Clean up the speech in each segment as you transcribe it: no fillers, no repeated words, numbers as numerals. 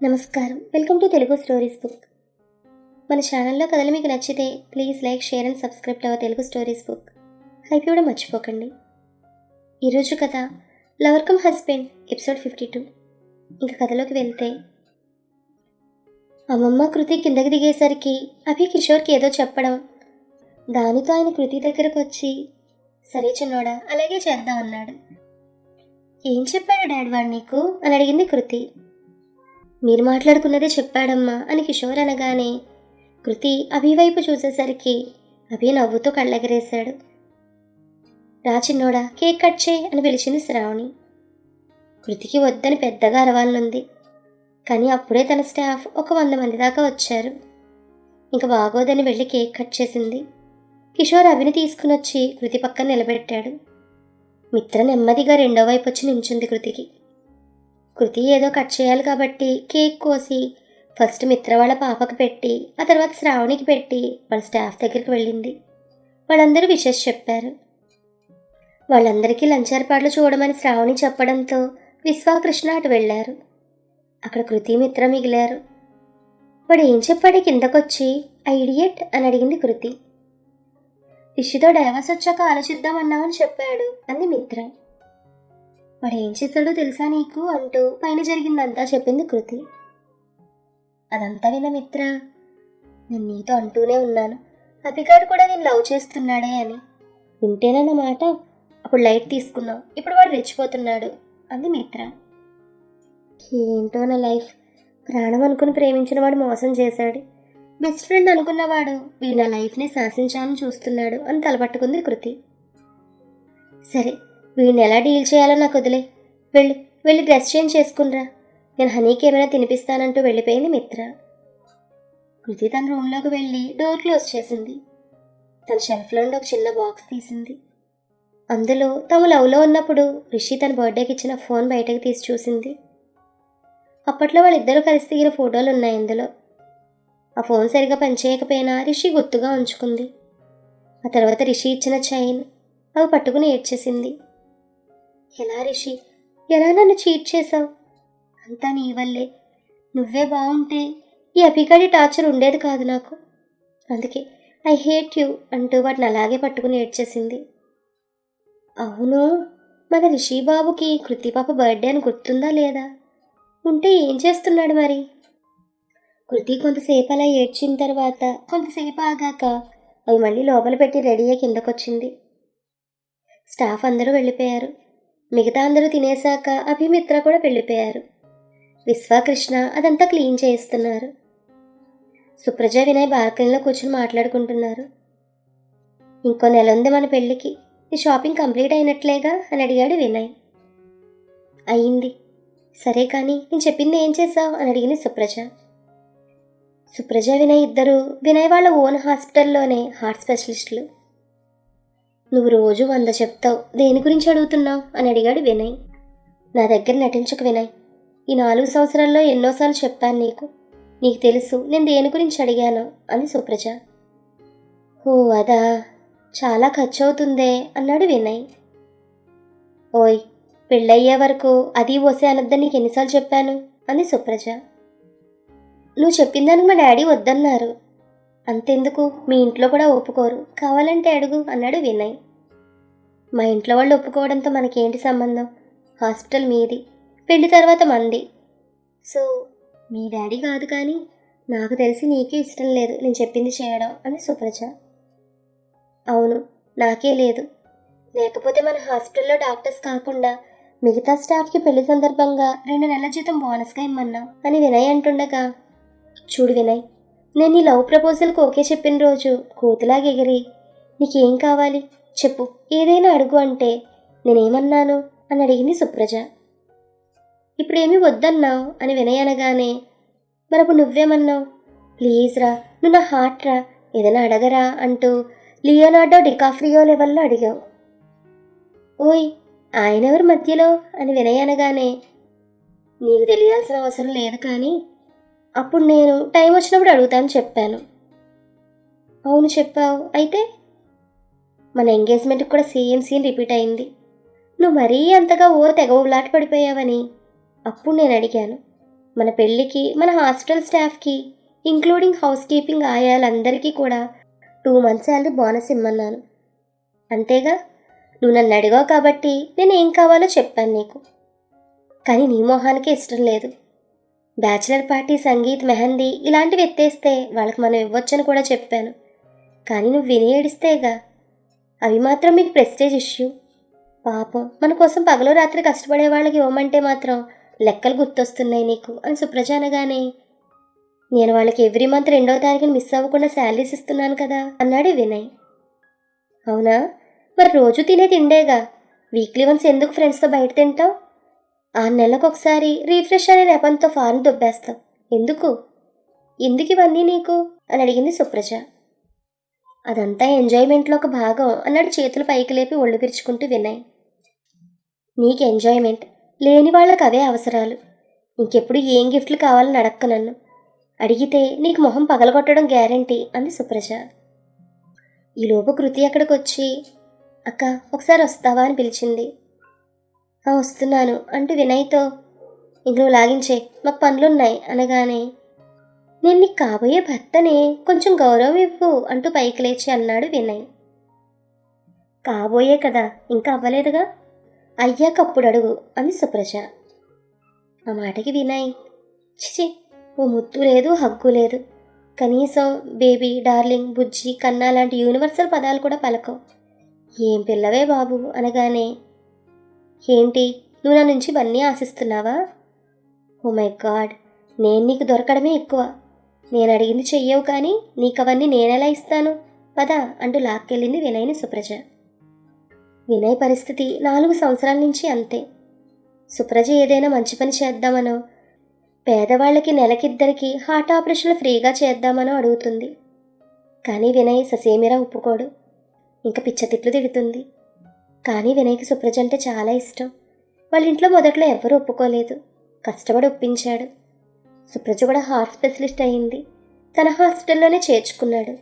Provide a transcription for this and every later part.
నమస్కారం, welcome to Telugu stories book. మన ఛానల్లో కథలు మీకు నచ్చితే please like, share and subscribe to our Telugu stories book. Hype కూడా మర్చిపోకండి. ఈరోజు కథ లవర్ కమ్ హస్బెండ్ ఎపిసోడ్ 52. ఇంకా కథలోకి వెళ్తే, అమ్మమ్మ కృతి కిందకి దిగేసరికి అభి కిషోర్కి ఏదో చెప్పడం, దానితో ఆయన కృతి దగ్గరకు వచ్చి సరే చిన్నోడా అలాగే చేద్దాం అన్నాడు. ఏం చెప్పాడు డాడీ వాడు నీకు అని అడిగింది కృతి. మీరు మాట్లాడుకున్నదే చెప్పాడమ్మా అని కిషోర్ అనగానే కృతి అభి వైపు చూసేసరికి అభి నవ్వుతూ కళ్ళెగరేశాడు. రా చిన్నోడా కేక్ కట్ చేయి అని పిలిచింది శ్రావణి. కృతికి వద్దని పెద్దగా అరవాలనుంది, కానీ అప్పుడే తన స్టాఫ్ ఒక 100 మంది దాకా వచ్చారు. ఇంకా బాగోదని వెళ్ళి కేక్ కట్ చేసింది. కిషోర్ అభిని తీసుకుని వచ్చి కృతి పక్కన నిలబెట్టాడు. మిత్ర నెమ్మదిగా రెండో వైపు వచ్చి నించుంది కృతికి. కృతి ఏదో కట్ చేయాలి కాబట్టి కేక్ కోసి ఫస్ట్ మిత్ర వాళ్ళ పాపకు పెట్టి ఆ తర్వాత శ్రావణికి పెట్టి వాళ్ళ స్టాఫ్ దగ్గరికి వెళ్ళింది. వాళ్ళందరూ విషెస్ చెప్పారు. వాళ్ళందరికీ లంచ్ ఏర్పాట్లు చూడమని శ్రావణి చెప్పడంతో విశ్వకృష్ణ అటు వెళ్ళారు. అక్కడ కృతి మిత్ర మిగిలారు. వాడు ఏం చెప్పాడు కిందకొచ్చి ఐడియట్ అని అడిగింది కృతి. రిషితో డైవర్స్ వచ్చాక ఆలోచిద్దామన్నామని చెప్పాడు అంది మిత్ర. వాడు ఏం చేశాడో తెలుసా నీకు అంటూ పైన జరిగిందంతా చెప్పింది కృతి. అదంతా విన్న మిత్ర, నేను నీతో అంటూనే ఉన్నాను అభిగాడు కూడా నేను లవ్ చేస్తున్నాడే అని. వింటేనన్నమాట, అప్పుడు లైట్ తీసుకున్నావు, ఇప్పుడు వాడు రెచ్చిపోతున్నాడు అంది మిత్ర. ఏంటో నా లైఫ్, ప్రాణం అనుకుని ప్రేమించిన వాడు మోసం చేశాడు, బెస్ట్ ఫ్రెండ్ అనుకున్నవాడు వీడు నా లైఫ్ని శాసించాలని చూస్తున్నాడు అని తలపట్టుకుంది కృతి. సరే, వీడిని ఎలా డీల్ చేయాలో నాకు వదిలే, వెళ్ళి డ్రెస్ చేంజ్ చేసుకునిరా, నేను హనీకి ఏమైనా తినిపిస్తానంటూ వెళ్ళిపోయింది మిత్ర. కృతి తన రూమ్లోకి వెళ్ళి డోర్ క్లోజ్ చేసింది. తన షెల్ఫ్లో నుండి ఒక చిన్న బాక్స్ తీసింది. అందులో తాము లవ్లో ఉన్నప్పుడు రిషి తన బర్త్డేకి ఇచ్చిన ఫోన్ బయటకు తీసి చూసింది. అప్పట్లో వాళ్ళిద్దరూ కలిసి దిగిన ఫోటోలు ఉన్నాయి అందులో. ఆ ఫోన్ సరిగా పనిచేయకపోయినా రిషి గుర్తుగా ఉంచుకుంది. ఆ తర్వాత రిషి ఇచ్చిన చైన్ అవి పట్టుకుని ఏడ్చేసింది. ఎలా రిషి, ఎలా నన్ను చీట్ చేసావు? అంతా నీ వల్లే. నువ్వే బాగుంటే ఈ అభిగాడి టార్చర్ ఉండేది కాదు నాకు. అందుకే ఐ హేట్ యూ అంటూ వాటిని అలాగే పట్టుకుని ఏడ్చేసింది. అవును, మన రిషి బాబుకి కృతి పాప బర్త్డే అని గుర్తుందా లేదా? ఉంటే ఏం చేస్తున్నాడు మరి? కృతి కొంతసేపు అలా ఏడ్చిన తర్వాత కొంతసేపు ఆగాక అవి మళ్ళీ లోపల పెట్టి రెడీ అయ్యి కిందకొచ్చింది. స్టాఫ్ అందరూ వెళ్ళిపోయారు. మిగతా అందరూ తినేశాక అభిమిత్ర కూడా వెళ్ళిపోయారు. విశ్వకృష్ణ అదంతా క్లీన్ చేయిస్తున్నారు. సుప్రజ, వినయ్ బాల్కనీలో కూర్చుని మాట్లాడుకుంటున్నారు. ఇంకో నెల ఉంది మన పెళ్ళికి, ఈ షాపింగ్ కంప్లీట్ అయినట్లేగా అని అడిగాడు వినయ్. అయింది. సరే కానీ నేను చెప్పింది ఏం చేసావు అని అడిగింది సుప్రజ. సుప్రజ, వినయ్ ఇద్దరు వినయ్ వాళ్ళ ఓన్ హాస్పిటల్లోనే హార్ట్ స్పెషలిస్టులు. నువ్వు రోజు 100 చెప్తావు, దేని గురించి అడుగుతున్నావు అని అడిగాడు వినయ్. నా దగ్గర నటించకు వినయ్, ఈ 4 సంవత్సరాల్లో ఎన్నోసార్లు చెప్పాను నీకు తెలుసు నేను దేని గురించి అడిగాను అని సుప్రజ. ఓ అదా, చాలా ఖర్చు అవుతుందే అన్నాడు వినయ్. ఓయ్, పెళ్ళయ్యే వరకు అది ఓసే అనొద్దని నీకు ఎన్నిసార్లు చెప్పాను అంది సుప్రజ. నువ్వు చెప్పిన దానికి మా డాడీ వద్దన్నారు. అంతెందుకు, మీ ఇంట్లో కూడా ఒప్పుకోరు, కావాలంటే అడుగు అన్నాడు వినయ్. మా ఇంట్లో వాళ్ళు ఒప్పుకోవడంతో మనకేంటి సంబంధం? హాస్పిటల్ మీది, పెళ్లి తర్వాత మంది. సో మీ డాడీ కాదు, కానీ నాకు తెలిసి నీకే ఇష్టం లేదు నేను చెప్పింది చేయడం అని సుప్రజ. అవును, నాకే లేదు. లేకపోతే మన హాస్పిటల్లో డాక్టర్స్ కాకుండా మిగతా స్టాఫ్కి పెళ్లి సందర్భంగా 2 నెలల జీతం బోనస్గా ఇమ్మన్నాం అని వినయ్ అంటుండగా, చూడు వినయ్, నేను ఈ లవ్ ప్రపోజల్కి ఓకే చెప్పిన రోజు కోతులాగా ఎగిరి నీకేం కావాలి చెప్పు, ఏదైనా అడుగు అంటే నేనేమన్నాను అని అడిగింది సుప్రజ. ఇప్పుడేమీ వద్దన్నావు అని వినయ్ అనగానే, మరప్పుడు నువ్వేమన్నావు? ప్లీజ్ రా, నువ్వు నా హార్ట్ రా, ఏదైనా అడగరా అంటూ లియోనార్డో డికాప్రియో లెవెల్లో అడిగావు. ఓయ్, ఆయనెవరు మధ్యలో అని వినయ్ అనగానే, నీకు తెలియాల్సిన అవసరం లేదు, కానీ అప్పుడు నేను టైం వచ్చినప్పుడు అడుగుతాను చెప్పాను. అవును చెప్పావు, అయితే మన ఎంగేజ్మెంట్కి కూడా సేమ్ సీన్ రిపీట్ అయింది. నువ్వు మరీ అంతగా తెగ ఉలాట పడిపోయావని అప్పుడు నేను అడిగాను. మన పెళ్ళికి మన హాస్టల్ స్టాఫ్కి ఇంక్లూడింగ్ హౌస్ కీపింగ్ ఆయాలందరికీ కూడా 2 months శాలరీ బోనస్ ఇమ్మన్నాను. అంతేగా, నువ్వు నన్ను అడిగావు కాబట్టి నేను ఏం కావాలో చెప్పాను నీకు. కానీ నీ మొహానికే ఇష్టం లేదు. బ్యాచిలర్ పార్టీ, సంగీత్, మెహందీ ఇలాంటివి ఎత్తేస్తే వాళ్ళకి మనం ఇవ్వచ్చని కూడా చెప్పాను. కానీ నువ్వు విని ఏడిస్తేగా. అవి మాత్రం మీకు ప్రెస్టేజ్ ఇష్యూ. పాపం మన కోసం పగలు రాత్రి కష్టపడే వాళ్ళకి ఇవ్వమంటే మాత్రం లెక్కలు గుర్తొస్తున్నాయి నీకు అని సుప్రజ అనగానే, నేను వాళ్ళకి ఎవ్రీ మంత్ 2వ తారీఖున మిస్ అవ్వకుండా శాలరీస్ ఇస్తున్నాను కదా అన్నాడు వినయ్. అవునా, మరి రోజు తినే తిండేగా, వీక్లీ వన్స్ ఎందుకు ఫ్రెండ్స్తో బయట తింటావు? 6 నెలలకు ఒకసారి రీఫ్రెష్ అనే నెపంతో ఫారెన్ దొబ్బేస్తావు. ఎందుకు ఇవన్నీ నీకు అని అడిగింది సుప్రజ. అదంతా ఎంజాయ్మెంట్లో ఒక భాగం అన్నాడు చేతులు పైకి లేపి ఒళ్ళు విరుచుకుంటూ వినయ్. నీకు ఎంజాయ్మెంట్, లేని వాళ్ళకి అవే అవసరాలు. ఇంకెప్పుడు ఏం గిఫ్ట్లు కావాలని అడక్క నన్ను. అడిగితే నీకు మొహం పగలగొట్టడం గ్యారంటీ అంది సుప్రజ. ఈలోపు కృతి అక్కడికి వచ్చి, అక్క ఒకసారి వస్తావా అని పిలిచింది. వస్తున్నాను అంటూ వినయ్తో, ఇంక నువ్వు లాగించే, మాకు పనులున్నాయి అనగానే, నేను నీకు కాబోయే భర్తనే, కొంచెం గౌరవం ఇవ్వు అంటూ పైకి లేచి అన్నాడు వినయ్. కాబోయే కదా, ఇంకా అవ్వలేదుగా, అయ్యాక అప్పుడు అడుగు అంది సుప్రజ. ఆ మాటకి వినయ్, చిచి, ఓ ముద్దు లేదు, హగ్గు లేదు, కనీసం బేబీ, డార్లింగ్, బుజ్జి, కన్నా లాంటి యూనివర్సల్ పదాలు కూడా పలకవు. ఏం పిల్లవే బాబు అనగానే, ఏంటి నువ్వు నా నుంచి ఇవన్నీ ఆశిస్తున్నావా? ఓ మై గాడ్, నేను నీకు దొరకడమే ఎక్కువ. నేను అడిగింది చెయ్యవు, కానీ నీకు అవన్నీ నేనెలా ఇస్తాను? పద అంటూ లాక్కెళ్ళింది వినయ్ని సుప్రజ. వినయ్ పరిస్థితి 4 సంవత్సరాల నుంచి అంతే. సుప్రజ ఏదైనా మంచి పని చేద్దామనో, పేదవాళ్ళకి నెలకిద్దరికి హార్ట్ ఆపరేషన్లు ఫ్రీగా చేద్దామనో అడుగుతుంది. కానీ వినయ్ ససేమిరా ఒప్పుకోడు. ఇంకా పిచ్చతిట్లు తిడుతుంది. కానీ వినయ్కి సుప్రజ అంటే చాలా ఇష్టం. వాళ్ళ ఇంట్లో మొదట్లో ఎవ్వరూ ఒప్పుకోలేదు. కష్టపడి ఒప్పించాడు. సుప్రజ కూడా హార్ట్ స్పెషలిస్ట్ అయింది. తన హాస్పిటల్లోనే చేర్చుకున్నాడు.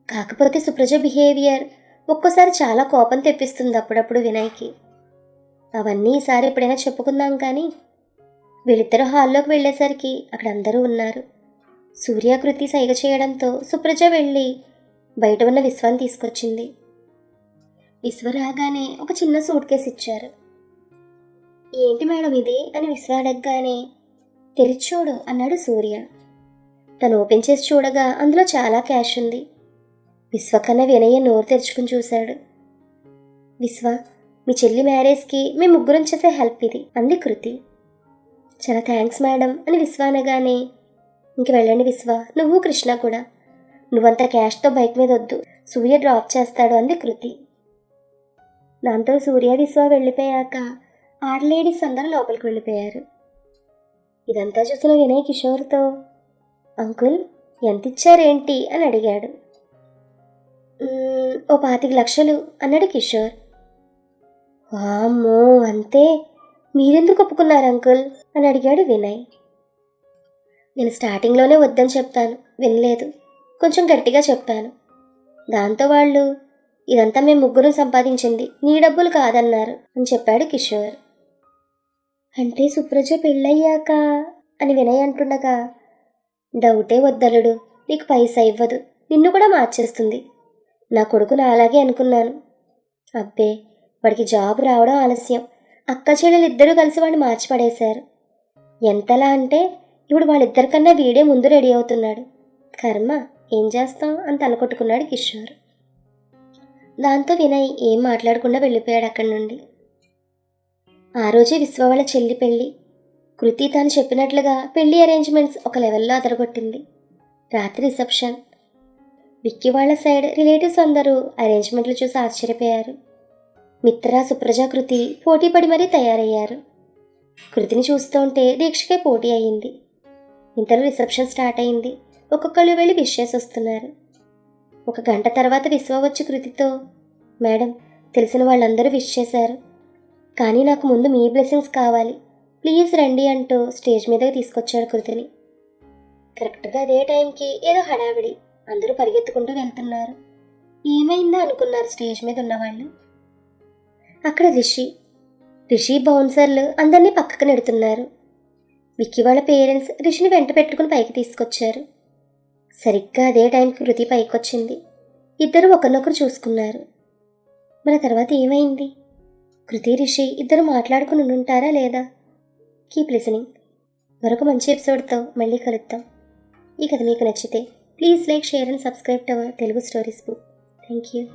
కాకపోతే సుప్రజ బిహేవియర్ ఒక్కోసారి చాలా కోపం తెప్పిస్తుంది అప్పుడప్పుడు వినయ్కి. అవన్నీ ఈసారి ఎప్పుడైనా చెప్పుకుందాం. కానీ వీళ్ళిద్దరూ హాల్లోకి వెళ్ళేసరికి అక్కడ అందరూ ఉన్నారు. సూర్యాకృతి సైగ చేయడంతో సుప్రజ వెళ్ళి బయట ఉన్న విశ్వాన్ని తీసుకొచ్చింది. విశ్వ రాగానే ఒక చిన్న సూట్ కేసు ఇచ్చారు. ఏంటి మేడం ఇది అని విశ్వ అడగగానే, తెరిచూడు అన్నాడు సూర్య. తను ఓపెన్ చేసి చూడగా అందులో చాలా క్యాష్ ఉంది. విశ్వకన్నా వినయ్య నోరు తెరుచుకుని చూశాడు. విశ్వ, మీ చెల్లి మ్యారేజ్కి మేము ముగ్గురం చేసే హెల్ప్ ఇది అంది కృతి. చాలా థ్యాంక్స్ మేడం అని విశ్వ అనగానే, ఇంక వెళ్ళండి విశ్వ, నువ్వు కృష్ణ కూడా. నువ్వంత క్యాష్తో బైక్ మీద వద్దు, సూర్య డ్రాప్ చేస్తాడు అంది కృతి. దాంతో సూర్య విశ్వ వెళ్ళిపోయాక లేడీస్ అందరూ లోపలికి వెళ్ళిపోయారు. ఇదంతా చూసిన వినయ్ కిషోర్తో, అంకుల్ ఎంత ఇచ్చారేంటి అని అడిగాడు. ఓ 25 లక్షలు అన్నాడు కిషోర్. వామ్మో, అంతే, మీరెందుకు ఒప్పుకున్నారు అంకుల్ అని అడిగాడు వినయ్. నేను స్టార్టింగ్లోనే వద్దని చెప్పాను, వినలేదు. కొంచెం గట్టిగా చెప్పాను. దాంతో వాళ్ళు, ఇదంతా మేము ముగ్గురం సంపాదించింది, నీ డబ్బులు కాదన్నారు అని చెప్పాడు కిషోర్. అంటే సుప్రజ పెళ్ళయ్యాక అని వినయ్ అంటుండగా, డౌటే వద్దలుడు, నీకు పైసా ఇవ్వదు, నిన్ను కూడా మార్చేస్తుంది. నా కొడుకు నా అలాగే అనుకున్నాను. అబ్బే, వాడికి జాబ్ రావడం ఆలస్యం. అక్క చెల్లెలిద్దరూ కలిసి వాడిని మార్చిపడేశారు. ఎంతలా అంటే ఇప్పుడు వాళ్ళిద్దరికన్నా వీడే ముందు రెడీ అవుతున్నాడు. కర్మ, ఏం చేస్తాం అని తలకొట్టుకున్నాడు కిషోర్. దాంతో వినయ్ ఏం మాట్లాడకుండా వెళ్ళిపోయాడు అక్కడి నుండి. ఆ రోజే విశ్వ వాళ్ళ చెల్లి పెళ్ళి. కృతి తాను చెప్పినట్లుగా పెళ్లి అరేంజ్మెంట్స్ ఒక లెవెల్లో అదరగొట్టింది. రాత్రి రిసెప్షన్. విక్కీ వాళ్ళ సైడ్ రిలేటివ్స్ అందరూ అరేంజ్మెంట్లు చూసి ఆశ్చర్యపోయారు. మిత్ర, సుప్రజ, కృతి పోటీపడి మరీ తయారయ్యారు. కృతిని చూస్తుంటే దీక్షకే పోటీ అయ్యింది. ఇంతలో రిసెప్షన్ స్టార్ట్ అయింది. ఒక్కొక్కళ్ళు వెళ్ళి విష్ చేసి వస్తున్నారు. 1 గంట తర్వాత విశ్వ వచ్చి కృతితో, మేడం, తెలిసిన వాళ్ళందరూ విష్ చేశారు, కానీ నాకు ముందు మీ బ్లెస్సింగ్స్ కావాలి, ప్లీజ్ రండి అంటూ స్టేజ్ మీదకి తీసుకొచ్చాడు కృతిని. కరెక్ట్గా అదే టైంకి ఏదో హడావిడి. అందరూ పరిగెత్తుకుంటూ వెళ్తున్నారు. ఏమైందో అనుకున్నారు స్టేజ్ మీద ఉన్నవాళ్ళు. అక్కడ రిషి బౌన్సర్లు అందరినీ పక్కకు నెడుతున్నారు. విక్కీ వాళ్ళ పేరెంట్స్ రిషిని వెంట పెట్టుకుని పైకి తీసుకొచ్చారు. సరిగ్గా అదే టైంకి కృతి పైకొచ్చింది. ఇద్దరు ఒకరినొకరు చూసుకున్నారు. మన తర్వాత ఏమైంది? కృతి రిషి ఇద్దరు మాట్లాడుకుని ఉంటారా లేదా? Keep listening. మరొక మంచి ఎపిసోడ్తో మళ్ళీ కలుద్దాం. ఈ కథ మీకు నచ్చితే please like, share and subscribe to our Telugu stories book. Thank you.